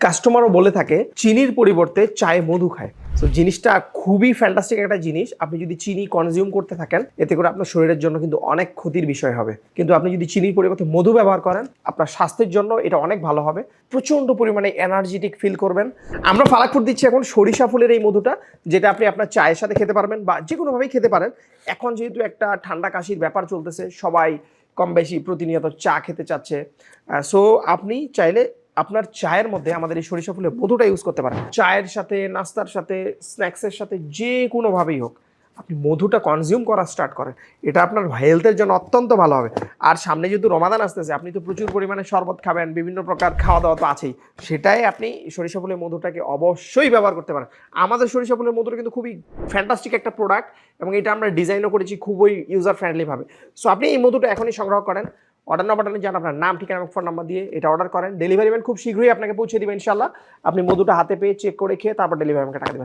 কাস্টমারও বলে থাকে চিনির পরিবর্তে চায়ে মধু খায়। তো জিনিসটা খুবই ফ্যান্টাস্টিক একটা জিনিস। আপনি যদি চিনি কনজিউম করতে থাকেন, এতে করে আপনার শরীরের জন্য কিন্তু অনেক ক্ষতির বিষয় হবে। কিন্তু আপনি যদি চিনির পরিবর্তে মধু ব্যবহার করেন, আপনার স্বাস্থ্যের জন্য এটা অনেক ভালো হবে। প্রচণ্ড পরিমাণে এনার্জেটিক ফিল করবেন। আমরা ফালাক ফুড দিচ্ছি এখন সরিষা ফুলের এই মধুটা, যেটা আপনি আপনার চায়ের সাথে খেতে পারবেন বা যে কোনোভাবেই খেতে পারেন। এখন যেহেতু একটা ঠান্ডা কাশির ব্যাপার চলতেছে, সবাই কম বেশি প্রতিনিয়ত চা খেতে চাচ্ছে। সো আপনি চাইলে আপনার চায়ের মধ্যে আমাদের এই সরিষা ফুলের মধুটা ইউজ করতে পারেন। চায়ের সাথে, নাস্তার সাথে, স্ন্যাক্সের সাথে যে কোনোভাবেই হোক আপনি মধুটা কনজিউম করা স্টার্ট করেন। এটা আপনার হেলথের জন্য অত্যন্ত ভালো হবে। আর সামনে যেহেতু রমাদান আসতেছে, আপনি তো প্রচুর পরিমাণে শরবত খাবেন, বিভিন্ন প্রকার খাওয়া দাওয়া তো আছেই। সেটাই আপনি সরিষা ফুলের মধুটাকে অবশ্যই ব্যবহার করতে পারেন। আমাদের সরিষা ফুলের মধুটা কিন্তু খুবই ফ্যান্টাস্টিক একটা প্রোডাক্ট, এবং এটা আমরা ডিজাইনও করেছি খুবই ইউজার ফ্রেন্ডলিভাবে। সো আপনি এই মধুটা এখনই সংগ্রহ করেন। অর্ডার নাও বাটনে যান, আপনার নাম, ঠিকানা এবং ফোন নাম্বার দিয়ে এটা অর্ডার করেন। ডেলিভারি ম্যান খুব শীঘ্রই আপনাকে পৌঁছে দিবেন ইনশাল্লাহ। আপনি মধুটা হাতে পেয়ে চেক করে খেয়ে তারপর ডেলিভারি ম্যানকে টাকা দেবেন।